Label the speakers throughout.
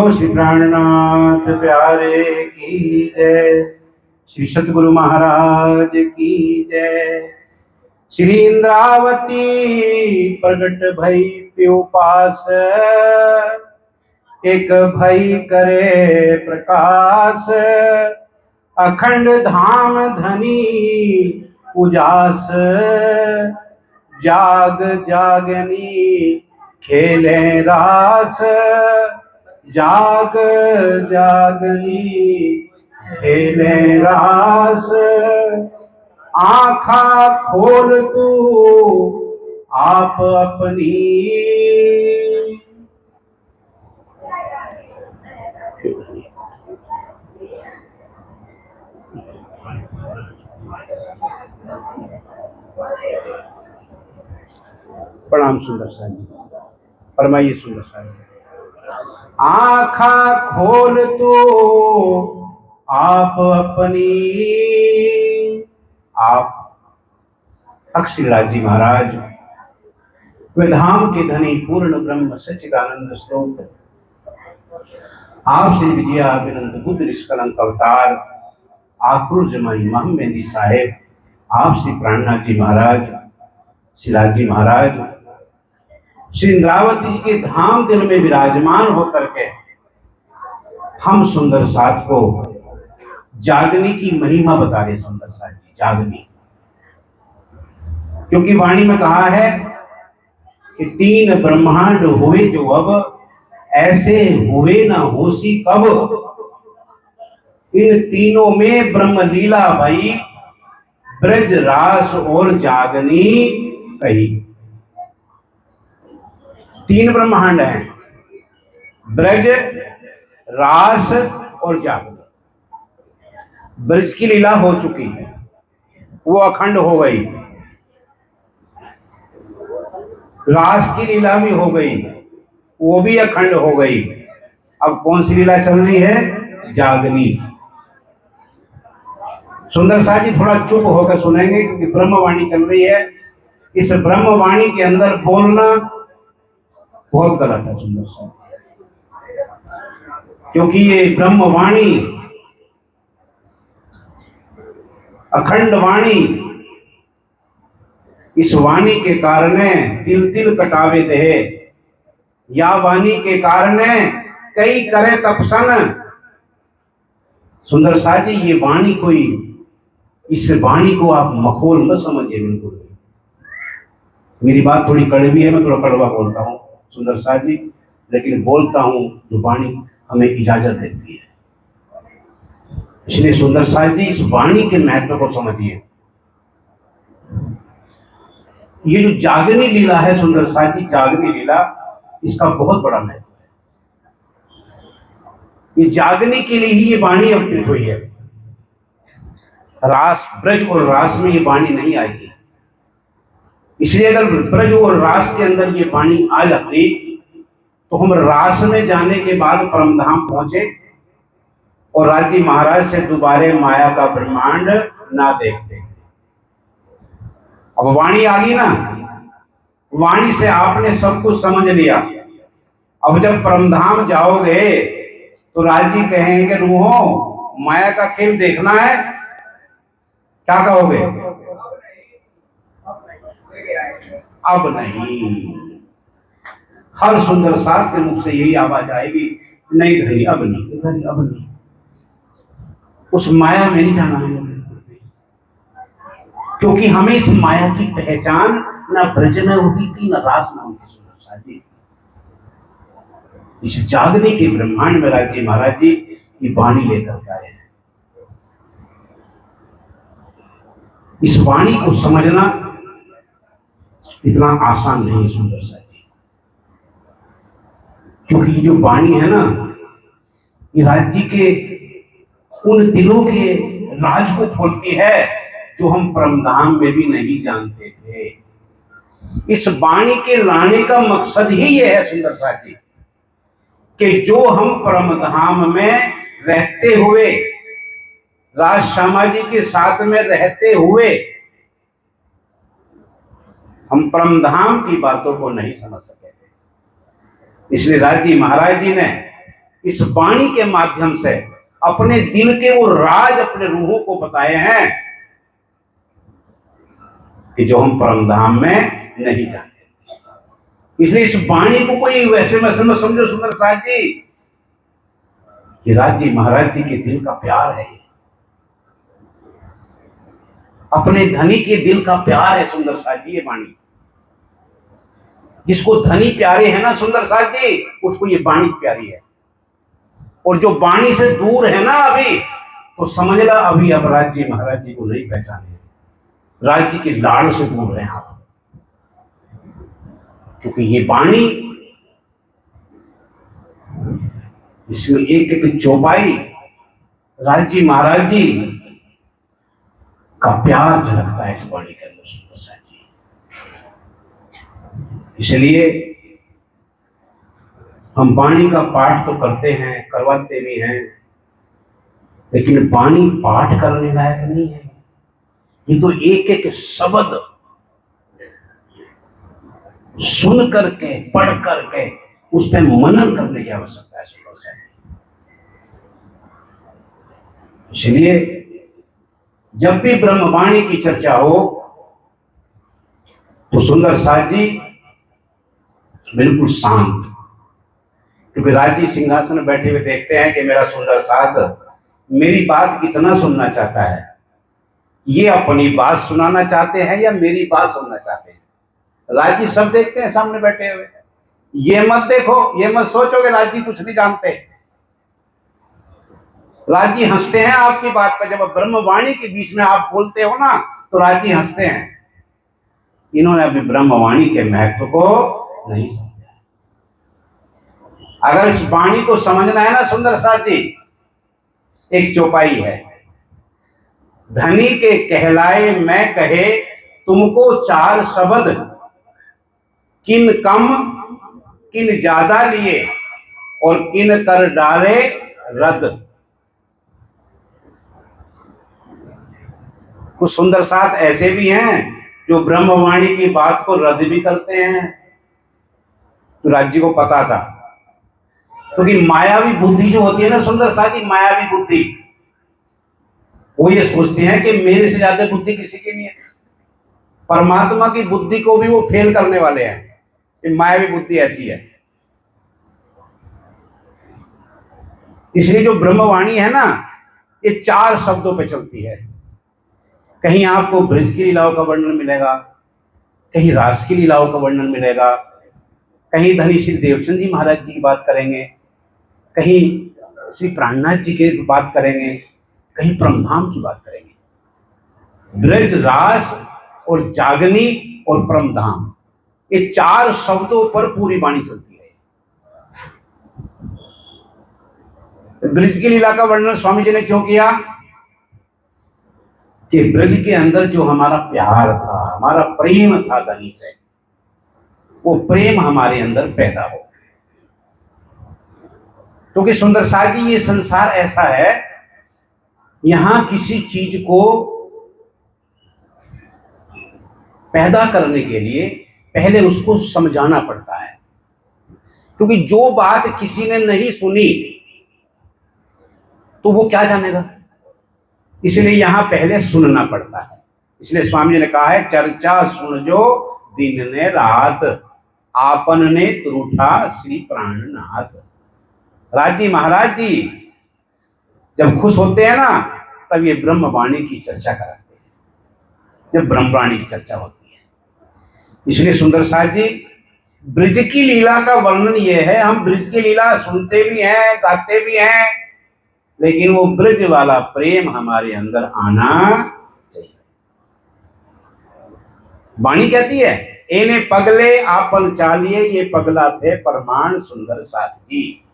Speaker 1: श्री प्राणनाथ प्यारे की जय। श्री सतगुरु महाराज की जय। श्री इंद्रावती प्रगट भई प्यो पास, एक भई करे प्रकाश। अखंड धाम धनी उजास, जाग जागनी खेले रास। जाग जागनी खेले रास। आँखा खोल तू आप अपनी। प्रणाम सुंदर साहब जी। फरमाइए सुंदर साहब। आँखा खोल तो आप अपनी। आप अक्षराज जी महाराज वे धाम के धनी पूर्ण ब्रह्म सच्चिदानंद स्रोत, आप श्री विजया अभिनंद बुद्ध निष्कलंक अवतार आक्रोश जमाई महमेदी साहेब, आप श्री प्राणनाथ जी महाराज, श्रीराज जी महाराज, श्री इंद्रावती जी के धाम दिल में विराजमान होकर के हम सुंदर साथ को जागने की महिमा बता रहे। सुंदर साथ जी जागनी, क्योंकि वाणी में कहा है कि तीन ब्रह्मांड हुए जो अब, ऐसे हुए ना होसी कब। इन तीनों में ब्रह्म लीला भई, ब्रज रास और जागनी कही। तीन ब्रह्मांड हैं, ब्रज रास और जागनी। ब्रज की लीला हो चुकी है, वो अखंड हो गई। रास की लीला भी हो गई, वो भी अखंड हो गई। अब कौन सी लीला चल रही है? जागनी। सुंदर साहब जी थोड़ा चुप होकर सुनेंगे, क्योंकि ब्रह्मवाणी चल रही है। इस ब्रह्मवाणी के अंदर बोलना बहुत गलत है सुंदर साहब, क्योंकि ये ब्रह्मवाणी अखंड वाणी, इस वाणी के कारण तिल तिल कटावे दे, या वाणी के कारण कई करे तपसन। सुंदर साहब जी ये वाणी कोई, इस वाणी को आप मखौल मत समझिए बिल्कुल। मेरी बात थोड़ी कड़वी है, मैं थोड़ा कड़वा बोलता हूँ सुंदर साहब जी, लेकिन बोलता हूँ जो वाणी हमें इजाजत देती है। इसलिए सुंदर साहब जी इस वाणी के महत्व को समझिए। ये जो जागनी लीला है सुंदर साहब जी, जागनी लीला, इसका बहुत बड़ा महत्व है। ये जागने के लिए ही ये वाणी अवतरित हुई है। रास, ब्रज और रास में ये वाणी नहीं आएगी। इसलिए अगर ब्रज और रास के अंदर ये वाणी आ जाती तो हम रास में जाने के बाद परमधाम पहुंचे और राज्य महाराज से दोबारे माया का ब्रह्मांड ना देखते। अब वाणी आ गई ना, वाणी से आपने सब कुछ समझ लिया। अब जब परमधाम जाओगे तो राजी कहेंगे रूहो माया का खेल देखना है, क्या कहोगे? अब नहीं। हर सुंदर साथ के मुख से यही आवाज आएगी, नहीं धनी अब नहीं, धनी अब नहीं। उस माया में नहीं जाना है, क्योंकि हमें इस माया की पहचान ना ब्रज में होती थी, ना रास में होती। सुंदर साथ जी इस जागने के ब्रह्मांड में राज्य महाराज जी ये वाणी लेकर के आए हैं। इस वाणी को समझना इतना आसान नहीं है सुंदर साहब जी, क्योंकि ये जो वाणी है ना, ये राज्य के उन दिलों के राज को खोलती है जो हम परमधाम में भी नहीं जानते थे। इस वाणी के लाने का मकसद ही ये है सुंदर साहब जी, कि जो हम परमधाम में रहते हुए, राज श्यामा जी के साथ में रहते हुए हम परमधाम की बातों को नहीं समझ सके थे। इसलिए राजी महाराज जी ने इस वाणी के माध्यम से अपने दिल के वो राज अपने रूहों को बताए हैं कि जो हम परम धाम में नहीं जानते। इसलिए इस वाणी को कोई वैसे में समझो सुंदर साथ जी कि राज जी महाराज जी के दिल का प्यार है, अपने धनी के दिल का प्यार है सुंदर साथ जी। ये वाणी जिसको धनी प्यारे है ना सुंदर साथ जी, उसको ये वाणी प्यारी है। और जो वाणी से दूर है ना अभी, तो समझ ला अभी अब राज जी महाराज जी को नहीं पहचाने, राज जी के लाड़ से दूर है आप। क्योंकि ये वाणी, इसमें एक एक चौपाई राज जी महाराज जी का प्यार झलकता है इस वाणी के अंदर सुंदर साथ जी। इसलिए हम वाणी का पाठ तो करते हैं, करवाते भी हैं, लेकिन वाणी पाठ करने लायक नहीं है। ये तो एक एक शब्द सुन करके, पढ़ करके उस पर मनन करने की आवश्यकता है सुंदर साथ जी। इसलिए जब भी ब्रह्मवाणी की चर्चा हो तो सुंदर साथ जी बिल्कुल शांत, क्योंकि राज जी सिंहासन में बैठे हुए देखते हैं कि मेरा सुंदर साथ मेरी बात कितना सुनना चाहता है, ये अपनी बात सुनाना चाहते हैं या मेरी बात सुनना चाहते हैं। राज जी सब देखते हैं सामने बैठे हुए। ये मत देखो, ये मत सोचो कि राज जी कुछ नहीं जानते। राज जी हंसते हैं आपकी बात पर। जब ब्रह्मवाणी के बीच में आप बोलते हो ना तो राज जी हंसते हैं। इन्होंने अभी ब्रह्मवाणी के महत्व को नहीं समझा। अगर इस वाणी को समझना है ना सुंदर साथ जी, एक चौपाई है, धनी के कहलाए मैं कहे तुमको चार शब्द, किन कम किन ज्यादा लिए और किन कर डाले रद। कुछ सुंदर साथ ऐसे भी हैं जो ब्रह्मवाणी की बात को रद्द भी करते हैं। तो राज जी को पता था, क्योंकि मायावी बुद्धि जो होती है ना सुंदर साथ जी, मायावी बुद्धि, वो ये सोचते हैं कि मेरे से ज्यादा बुद्धि किसी की नहीं है। परमात्मा की बुद्धि को भी वो फेल करने वाले हैं। मायावी बुद्धि ऐसी है। इसलिए जो ब्रह्मवाणी है ना, ये चार शब्दों पे चलती है। कहीं आपको ब्रज की लीलाओं का वर्णन मिलेगा, कहीं रास की लीलाओं का वर्णन मिलेगा, कहीं धनी श्री देवचंद जी महाराज जी की बात करेंगे, कहीं श्री प्राणनाथ जी की बात करेंगे, कहीं परमधाम की बात करेंगे। ब्रज, रास और जागनी और परमधाम, ये चार शब्दों पर पूरी वाणी चलती है। ब्रज की लीला का वर्णन स्वामी जी ने क्यों किया? कि ब्रज के अंदर जो हमारा प्यार था, हमारा प्रेम था धनी से, वो प्रेम हमारे अंदर पैदा हो। क्योंकि सुंदर साथ जी ये संसार ऐसा है, यहां किसी चीज को पैदा करने के लिए पहले उसको समझाना पड़ता है। क्योंकि जो बात किसी ने नहीं सुनी तो वो क्या जानेगा, इसलिए यहां पहले सुनना पड़ता है। इसलिए स्वामी जी ने कहा है, चर्चा सुन जो दिन ने रात, आपन ने त्रुठा श्री प्राणनाथ। राज जी महाराज जी जब खुश होते हैं ना, तब ये ब्रह्मवाणी की चर्चा कराते हैं, जब ब्रह्मवाणी की चर्चा होती है। इसलिए सुंदर साथ जी ब्रज की लीला का वर्णन ये है, हम ब्रज की लीला सुनते भी हैं, गाते भी हैं, लेकिन वो ब्रज वाला प्रेम हमारे अंदर आना चाहिए। वाणी कहती है, एने पगले आपन चालिए, ये पगला थे परमाण सुंदर साथ जी।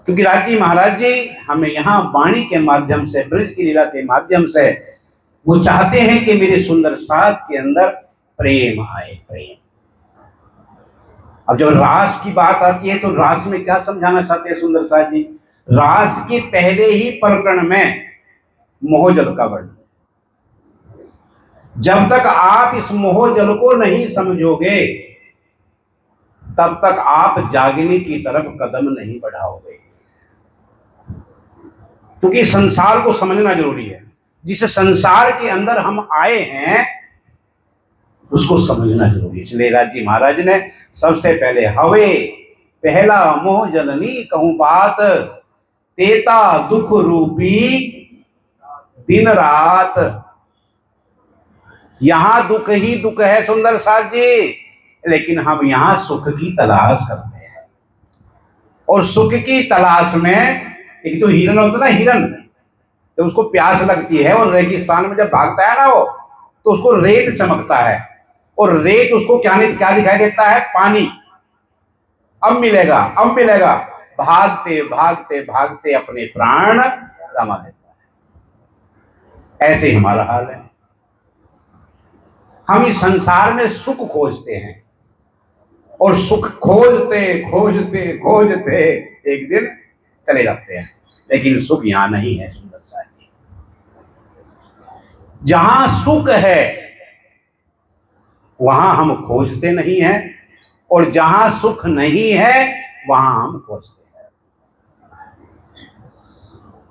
Speaker 1: क्योंकि राज जी महाराज जी हमें यहाँ वाणी के माध्यम से, ब्रज की लीला के माध्यम से वो चाहते हैं कि मेरे सुंदर साथ के अंदर प्रेम आए, प्रेम। अब जब रास की बात आती है तो रास में क्या समझाना चाहते हैं सुंदर साथ जी? रास के पहले ही प्रकरण में मोहजल का वर्णन। जब तक आप इस मोहजल को नहीं समझोगे तब तक आप जागने की तरफ कदम नहीं बढ़ाओगे। क्योंकि संसार को समझना जरूरी है। जिस संसार के अंदर हम आए हैं उसको समझना जरूरी है। इसलिए राजी महाराज ने सबसे पहले हवे पहला मोह जननी कहूं बात, तेता दुख रूपी दिन रात। यहां दुख ही दुख है सुंदर साथ जी, लेकिन हम यहां सुख की तलाश करते हैं। और सुख की तलाश में एक जो हिरन होता है ना, हिरन जब उसको प्यास लगती है और रेगिस्तान में जब भागता है ना वो, तो उसको रेत चमकता है और रेत उसको क्या दिखाई देता है? पानी। अब मिलेगा, अब मिलेगा, भागते भागते भागते अपने प्राण गंवा देता है। ऐसे हमारा हाल है। हम इस संसार में सुख खोजते हैं और सुख खोजते खोजते खोजते एक दिन चले जाते हैं, लेकिन सुख यहां नहीं है सुंदर सा जी। जहां सुख है वहां हम खोजते नहीं हैं और जहां सुख नहीं है वहां हम खोजते हैं।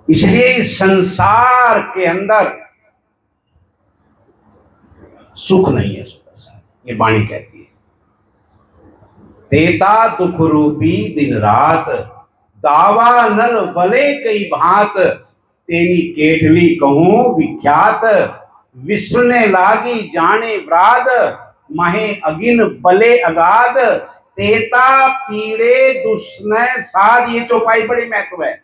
Speaker 1: इसलिए इस संसार के अंदर सुख नहीं है सुंदर सा, ये वाणी कहती है। देता दुख रूपी दिन रात, दावा नर बले कई भांत, तेनी केठली कहूं विख्यात, विस्ने लागी जाने व्राद, महे अगिन बले अगाध, तेता पीड़े दुष्ण साध। ये चौपाई बड़ी महत्व है।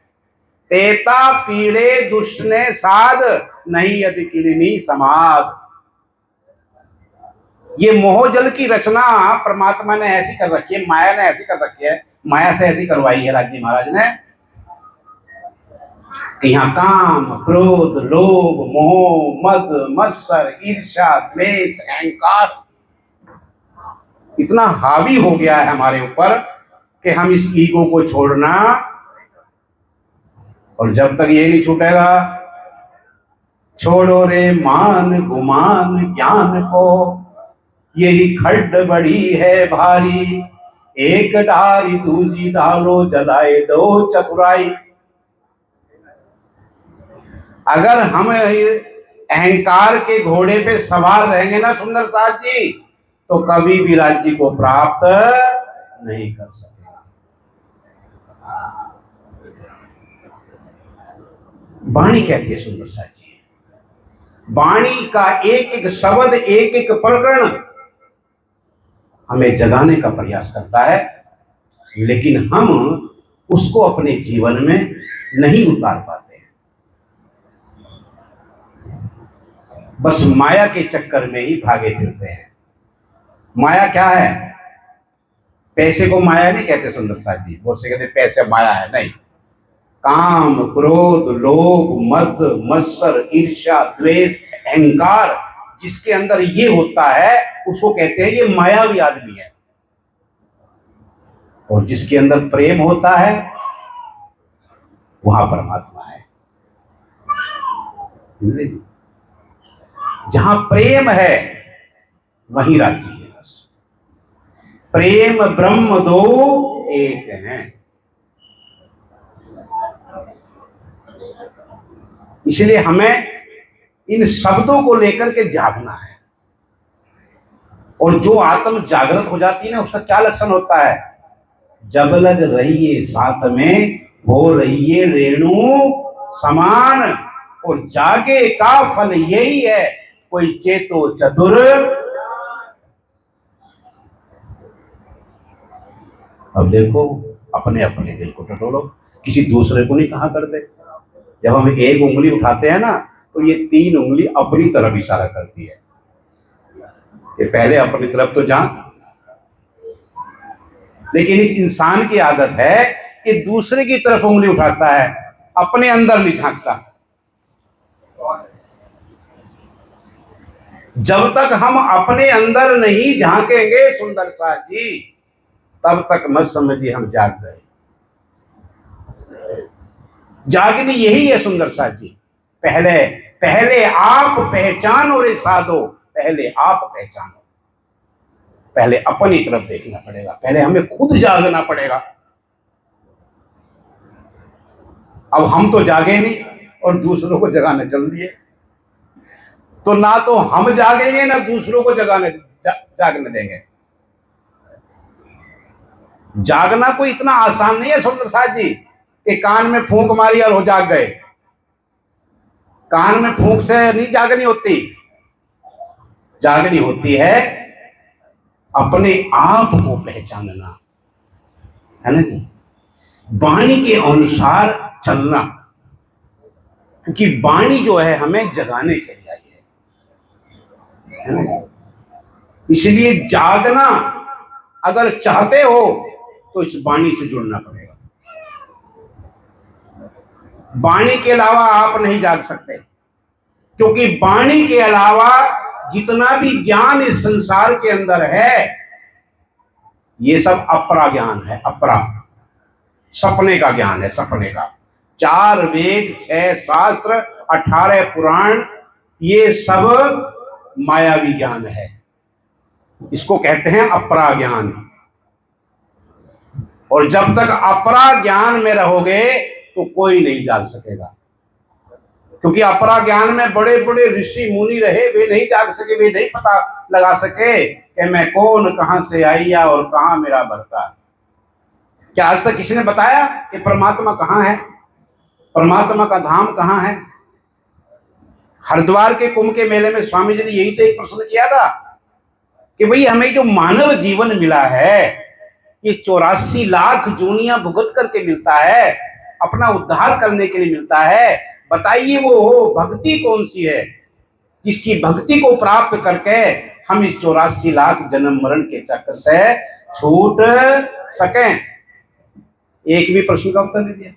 Speaker 1: तेता पीड़े दुष्ण साध, नहीं यदि किलिनी समाध। ये मोहजल की रचना परमात्मा ने ऐसी कर रखी है, माया ने ऐसी कर रखी है, माया से ऐसी करवाई है राजी महाराज ने कि यहाँ काम क्रोध लोभ मोह मद मत्सर ईर्ष्या द्वेष अहंकार इतना हावी हो गया है हमारे ऊपर कि हम इस ईगो को छोड़ना, और जब तक ये नहीं छूटेगा, छोड़ो रे मान गुमान ज्ञान को, यही खड्ड बड़ी है भारी, एक डारी दूजी डालो जलाए दो चतुराई। अगर हम अहंकार के घोड़े पे सवार रहेंगे ना सुंदर साथ जी, तो कभी भी राज्य को प्राप्त नहीं कर सकेगा। वाणी कहती है सुंदर साथ जी, वाणी का एक एक शब्द एक एक प्रकरण हमें जगाने का प्रयास करता है, लेकिन हम उसको अपने जीवन में नहीं उतार पाते हैं। बस माया के चक्कर में ही भागे फिरते हैं। माया क्या है? पैसे को माया नहीं कहते सुंदर साथ जी, बहुत से कहते पैसे माया है, नहीं। काम क्रोध लोभ मद मत्सर ईर्ष्या द्वेष अहंकार जिसके अंदर ये होता है उसको कहते हैं ये मायावी आदमी है। और जिसके अंदर प्रेम होता है वहां परमात्मा है। जहां प्रेम है वहीं राज्य है। बस प्रेम ब्रह्म दो एक हैं। इसलिए हमें इन शब्दों को लेकर के जागना है। और जो आत्म जागृत हो जाती है ना, उसका क्या लक्षण होता है? जब लग रही है साथ में हो रही है रेणु समान, और जागे का फल यही है कोई चेतो चतुर। अब देखो अपने अपने दिल को टटोलो, किसी दूसरे को नहीं कहा कर दे। जब हम एक उंगली उठाते हैं ना तो ये तीन उंगली अपनी तरफ इशारा करती है। ये पहले अपनी तरफ तो झांक, लेकिन इस इंसान की आदत है कि दूसरे की तरफ उंगली उठाता है, अपने अंदर नहीं झांकता। जब तक हम अपने अंदर नहीं झांकेंगे सुंदर साथ जी, तब तक मत समझिए हम जाग गए। जागनी यही है सुंदर साथ जी। पहले पहले आप पहचानो रे साधो, पहले आप पहचानो। पहले अपनी तरफ देखना पड़ेगा, पहले हमें खुद जागना पड़ेगा। अब हम तो जागे नहीं और दूसरों को जगाने चल दिए, तो ना तो हम जागेंगे ना दूसरों को जागने देंगे। जागना कोई इतना आसान नहीं है सुंदर साथ जी कि कान में फूंक मारी और हो जाग गए। कान में फूंक से नहीं जागनी होती, जागनी होती है अपने आप को पहचानना, है ना जी, वाणी के अनुसार चलना, क्योंकि वाणी जो है हमें जगाने के लिए आई है ना। इसलिए जागना अगर चाहते हो तो इस वाणी से जुड़ना पड़ेगा। वाणी के अलावा आप नहीं जाग सकते, क्योंकि वाणी के अलावा जितना भी ज्ञान इस संसार के अंदर है ये सब अपरा ज्ञान है, अपरा सपने का ज्ञान है, सपने का। 4 वेद, 6 शास्त्र, 18 पुराण, ये सब मायावी ज्ञान है, इसको कहते हैं अपरा ज्ञान। और जब तक अपरा ज्ञान में रहोगे तो कोई नहीं जाग सकेगा, क्योंकि अपरा ज्ञान में बड़े बड़े ऋषि मुनि रहे, वे नहीं जाग सके, वे नहीं पता लगा सके कि मैं कौन, कहां से आईया और कहां मेरा भरता। क्या आज तक किसी ने बताया कि परमात्मा कहां है, परमात्मा का धाम कहां है? हरिद्वार के कुंभ के मेले में स्वामी जी ने यही तो एक प्रश्न किया था कि भाई हमें जो मानव जीवन मिला है ये 84 लाख जूनियां भुगत करके मिलता है, अपना उद्धार करने के लिए मिलता है, बताइए वो भक्ति कौन सी है जिसकी भक्ति को प्राप्त करके हम इस 84 लाख जन्म मरण के चक्कर से छूट सकें? एक भी प्रश्न का उत्तर नहीं दिया।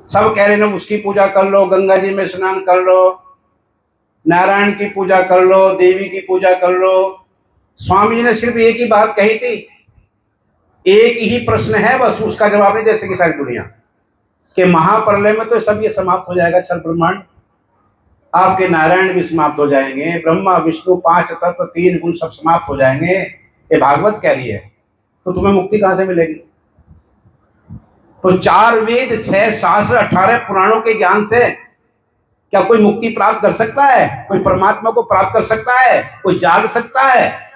Speaker 1: सब कह रहे ना उसकी पूजा कर लो, गंगा जी में स्नान कर लो, नारायण की पूजा कर लो, देवी की पूजा कर लो। स्वामी जी ने सिर्फ एक ही बात कही थी, एक ही प्रश्न है बस, उसका जवाब नहीं दे सकी सारी दुनिया, कि महाप्रलय में तो सब ये समाप्त हो जाएगा, छल ब्रह्मांड, आपके नारायण भी समाप्त हो जाएंगे, ब्रह्मा विष्णु 5 तत्व 3 गुण सब समाप्त हो जाएंगे, ये भागवत कह रही है, तो तुम्हें मुक्ति कहां से मिलेगी? तो 4 वेद, 6 शास्त्र, 18 पुराणों के ज्ञान से क्या कोई मुक्ति प्राप्त कर सकता है? कोई परमात्मा को प्राप्त कर सकता है? कोई जाग सकता है?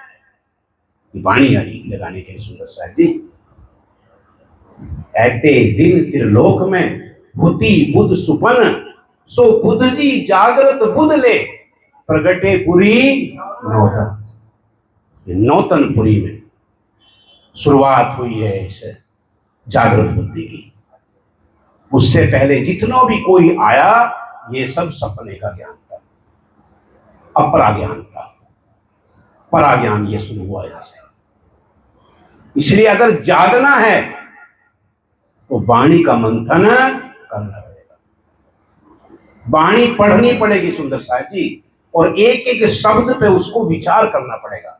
Speaker 1: वाणी आई जगाने के लिए सुंदर साहब जी। ऐते दिन त्रिलोक में होती बुध सुपन, सो बुध जी जागृत बुध ले, प्रगटे पुरी नौतन। नौतनपुरी में शुरुआत हुई है इस जागृत बुद्धि की। उससे पहले जितना भी कोई आया ये सब सपने का ज्ञान था, अपरा ज्ञान था, परा ज्ञान ये शुरू हुआ यहां से। इसलिए अगर जागना है तो वाणी का मंथन करना पड़ेगा, वाणी पढ़नी पड़ेगी सुंदर साहब जी, और एक एक शब्द पे उसको विचार करना पड़ेगा,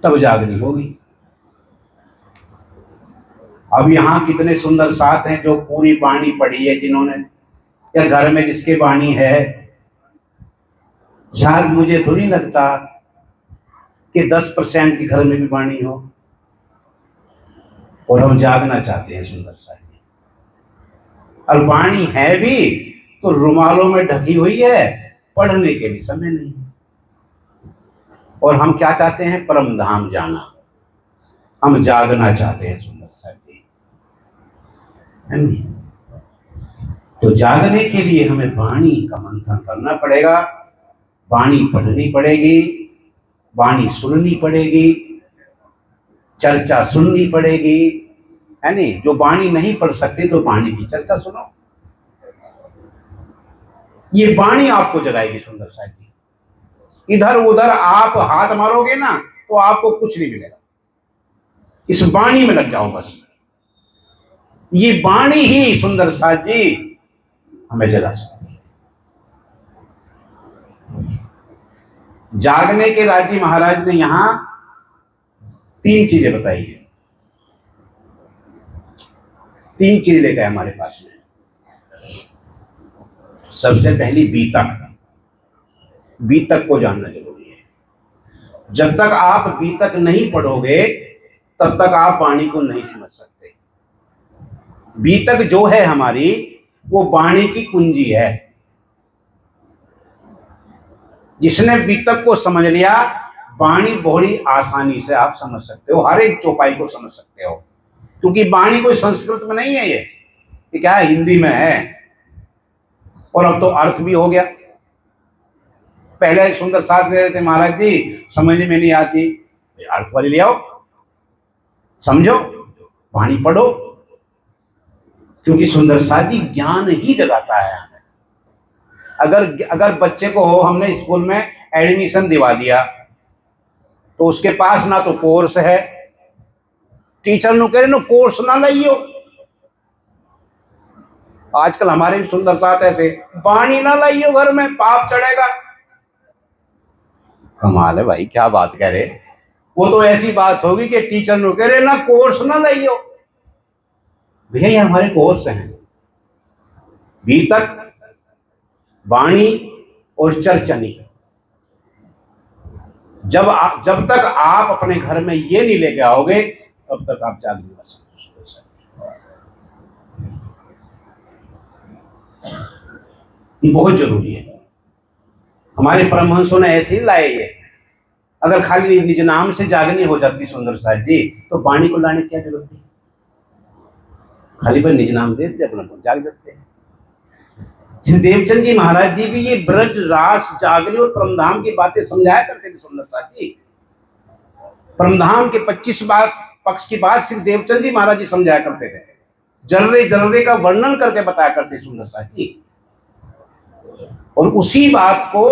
Speaker 1: तब जागनी होगी। अब यहां कितने सुंदर साथ हैं जो पूरी वाणी पढ़ी है जिन्होंने, या घर में जिसके वाणी है। शायद मुझे तो नहीं लगता कि 10% के घर में भी वाणी हो, और हम जागना चाहते हैं सुंदर साथ जी। और वाणी है भी तो रुमालों में ढकी हुई है, पढ़ने के लिए समय नहीं। और हम क्या चाहते हैं? परम धाम जाना, हम जागना चाहते हैं सुंदर साहब जी, है नहीं? तो जागने के लिए हमें वाणी का मंथन करना पड़ेगा, वाणी पढ़नी पड़ेगी, वाणी सुननी पड़ेगी, चर्चा सुननी पड़ेगी, है नहीं? जो वाणी नहीं पढ़ सकते तो वाणी की चर्चा सुनो, ये वाणी आपको जगाएगी सुंदर साहब जी। इधर उधर आप हाथ मारोगे ना तो आपको कुछ नहीं मिलेगा, इस वाणी में लग जाओ बस। ये वाणी ही सुंदर साथ जी हमें जगा सकती है। जागने के राजी महाराज ने यहां 3 चीजें बताई है, 3 चीजें लेकर हमारे पास में। सबसे पहली बीतक, बीतक को जानना जरूरी है। जब तक आप बीतक नहीं पढ़ोगे तब तक आप वाणी को नहीं समझ सकते। बीतक जो है हमारी, वो वाणी की कुंजी है। जिसने बीतक को समझ लिया, वाणी बड़ी आसानी से आप समझ सकते हो, हर एक चौपाई को समझ सकते हो, क्योंकि वाणी कोई संस्कृत में नहीं है, ये क्या है, हिंदी में है। और अब तो अर्थ भी हो गया। पहले सुंदर साथ दे रहे थे महाराज जी, समझ में नहीं आती, अर्थ वाली ले आओ, समझो, वाणी पढ़ो, क्योंकि सुंदर साथ जी ज्ञान ही जगाता है हमें। अगर बच्चे को हमने स्कूल में एडमिशन दिवा दिया तो उसके पास ना तो कोर्स है, टीचर नु कह रहे नो कोर्स ना लाइयो। आजकल हमारे भी सुंदर साथ ऐसे, वाणी ना लाइयो घर में, पाप चढ़ेगा। कमाल है भाई, क्या बात कह रहे। वो तो ऐसी बात होगी कि टीचर नु कह रहे ना कोर्स ना लाइयो। भैया ये हमारे कोर्स हैं, बीतक, वाणी और चर्चनी। जब तक आप अपने घर में ये नहीं लेके आओगे तब तक आप जाग नहीं सकते। ये बहुत जरूरी है। हमारे परमहंसों ने ऐसे ही लाए ये। अगर खाली निज नाम से जागनी हो जाती सुंदर साथ जी, तो वाणी को लाने की क्या जरूरत थी। खाली पर निज नाम देते, अपना जाग जाते हैं। श्री देवचंद जी महाराज जी भी ये ब्रज रास जागने और परमधाम की बातें समझाया करते थे सुंदर साथ जी। परमधाम के 25 पक्ष की बात श्री देवचंद जी महाराज जी समझाया करते थे, जर्रे जर्रे का वर्णन करके बताया करते सुंदर साथ जी। और उसी बात को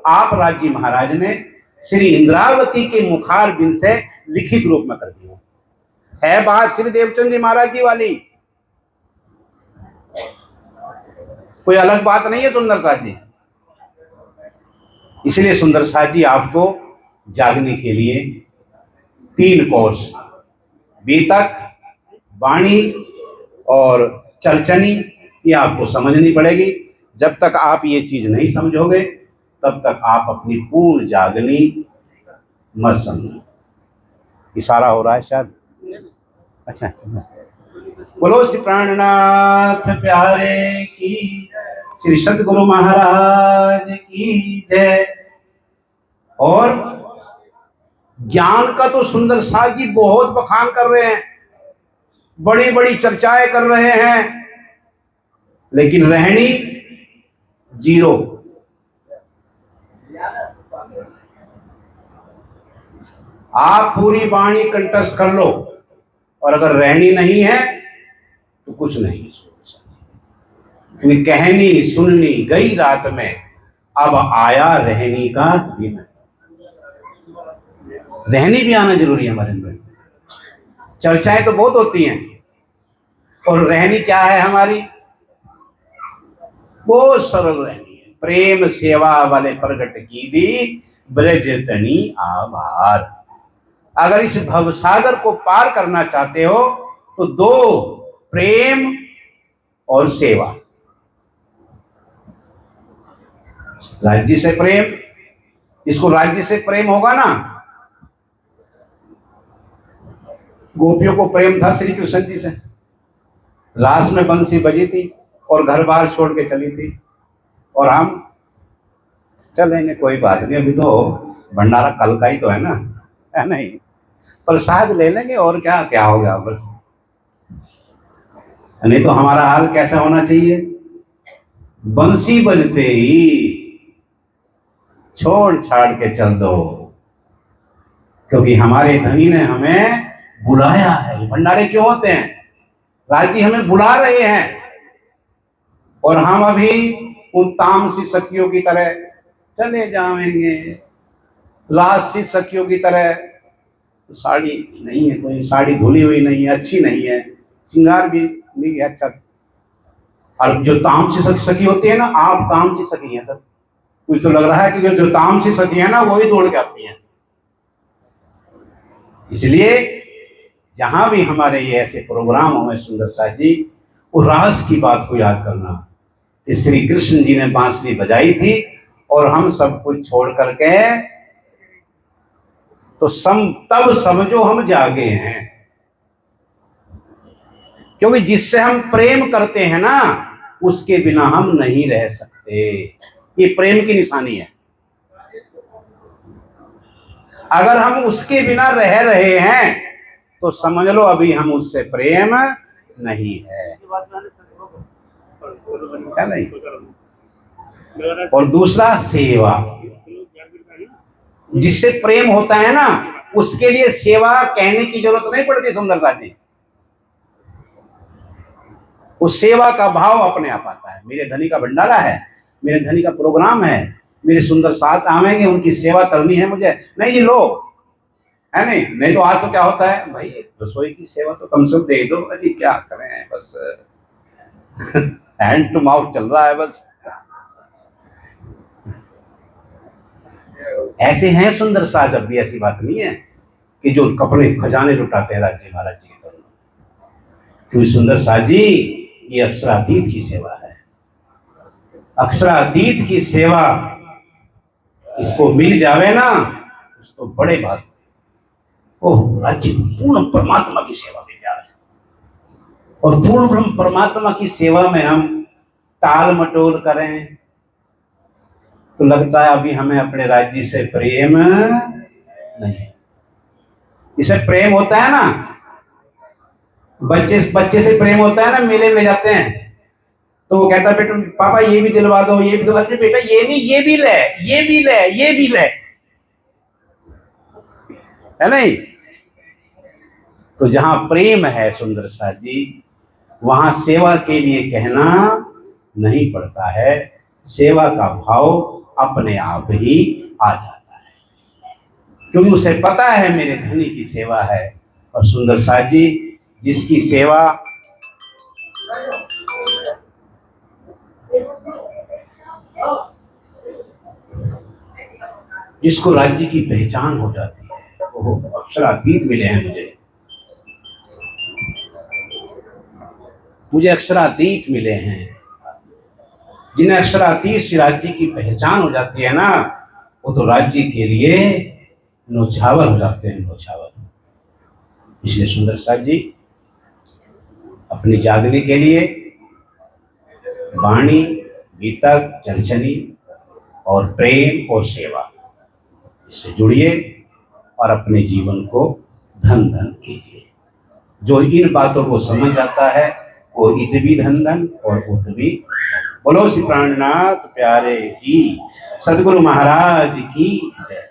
Speaker 1: आप राज महाराज ने श्री इंद्रावती के मुखार बिन से लिखित रूप में कर दिया है। बात श्री देवचंद जी महाराज जी वाली, कोई अलग बात नहीं है सुंदर साथ जी। इसलिए सुंदर साथ जी आपको जागने के लिए 3 कोर्स, बीतक, वाणी और चर्चनी, ये आपको समझनी पड़ेगी। जब तक आप ये चीज नहीं समझोगे तब तक आप अपनी पूर्ण जागनी मत समझो। इशारा हो रहा है शायद। अच्छा, बोलो श्री प्राणनाथ प्यारे की, श्री सतगुरु महाराज की जय। और ज्ञान का तो सुंदर साथ जी बहुत बखान कर रहे हैं, बड़ी बड़ी चर्चाएं कर रहे हैं, लेकिन रहनी जीरो। आप पूरी वाणी कंठस्थ कर लो और अगर रहनी नहीं है तो कुछ नहीं। क्योंकि कहनी सुननी गई रात में, अब आया रहनी का दिन। रहनी भी आना जरूरी है हमारे अंदर। चर्चाएं तो बहुत होती हैं, और रहनी क्या है हमारी, बहुत सरल रहनी है। प्रेम सेवा वाले प्रगट की दी ब्रज तनी आभार। अगर इस भवसागर को पार करना चाहते हो तो 2, प्रेम और सेवा। राज्य से प्रेम, इसको राज्य से प्रेम होगा ना। गोपियों को प्रेम था श्री कृष्ण जी से, रास में बंसी बजी थी और घर बार छोड़ के चली थी, और हम चलेंगे कोई बात नहीं, अभी तो भंडारा कल का ही तो है ना, है नहीं, प्रसाद ले लेंगे और क्या क्या हो गया बस। नहीं तो हमारा हाल कैसा होना चाहिए, बंसी बजते ही छोड़ छाड़ के चल दो, क्योंकि हमारे धनी ने हमें बुलाया है। भंडारे क्यों होते हैं, राजी हमें बुला रहे हैं, और हम अभी उन तामसी सखियों की तरह चले जाएंगे, राजसी सखियों की तरह। साड़ी नहीं है, कोई साड़ी धुली हुई नहीं है, अच्छी नहीं है, श्रृंगार भी नहीं है अच्छा। और जो तामसी सखी होती है ना, आप तामसी सखी हैं सर, कुछ तो लग रहा है कि जो तामसी सखी है ना वही दौड़ के आती हैं। इसलिए जहां भी हमारे ये ऐसे प्रोग्राम हो सुंदर साथ जी, वो रास की बात को याद करना कि श्री कृष्ण जी ने बांसुरी बजाई थी और हम सब कुछ छोड़ करके तो तब समझो हम जागे हैं, क्योंकि जिससे हम प्रेम करते हैं ना, उसके बिना हम नहीं रह सकते। ये प्रेम की निशानी है। अगर हम उसके बिना रह रहे हैं तो समझ लो अभी हम उससे प्रेम नहीं है, क्या नहीं। और दूसरा सेवा, जिससे प्रेम होता है ना, उसके लिए सेवा कहने की जरूरत नहीं पड़ती सुंदर साथ जी। उस सेवा का भाव अपने आप आता है। मेरे धनी का भंडारा है, मेरे धनी का प्रोग्राम है, मेरे सुंदर साथ आवेंगे, उनकी सेवा करनी है मुझे, नहीं जी लो, है नहीं तो आज तो क्या होता है भाई, रसोई की सेवा तो कम से कम दे दो। अरे क्या करें, बस हैंड टू माउथ चल रहा है बस। ऐसे हैं सुंदर साज, अब भी ऐसी बात नहीं है कि जो अपने खजाने लुटाते हैं राज्य महाराज जी की तरफ। क्योंकि सुंदर साज जी, ये अक्षरातीत की सेवा है। अक्षरातीत की सेवा इसको मिल जावे ना, उसको बड़े बात, ओह राज्य पूर्ण परमात्मा की सेवा मिल जावे। और पूर्ण ब्रह्म परमात्मा की सेवा में हम टाल मटोल करें तो लगता है अभी हमें अपने राज्य से प्रेम नहीं। इसे प्रेम होता है ना, बच्चे से प्रेम होता है ना, मेले में ले जाते हैं तो वो कहता है बेटा पापा ये भी दिलवा दो, ये भी दिलवा दो। बेटा ये नहीं, ये भी ले, ये भी ले, ये भी ले, है नहीं। तो जहां प्रेम है सुंदर साथ जी, वहां सेवा के लिए कहना नहीं पड़ता है, सेवा का भाव अपने आप ही आ जाता है, क्योंकि उसे पता है मेरे धनी की सेवा है। और सुंदर साथ जी, जिसकी सेवा जिसको राज्य की पहचान हो जाती है, वो अक्षरातीत मिले हैं मुझे अक्षरातीत मिले हैं। जिन्हें अक्षरातीत से राज्य की पहचान हो जाती है ना, वो तो राज्य के लिए नौछावर हो जाते हैं, नौछावर। इसलिए सुंदर साथ जी अपनी जागने के लिए वाणी, गीतक, चर्चनी और प्रेम और सेवा, इससे जुड़िए और अपने जीवन को धन धन कीजिए। जो इन बातों को समझ जाता है वो इत भी धन धन और उत भी धन। बोलो श्री प्राणनाथ प्यारे की, सदगुरु महाराज की जय।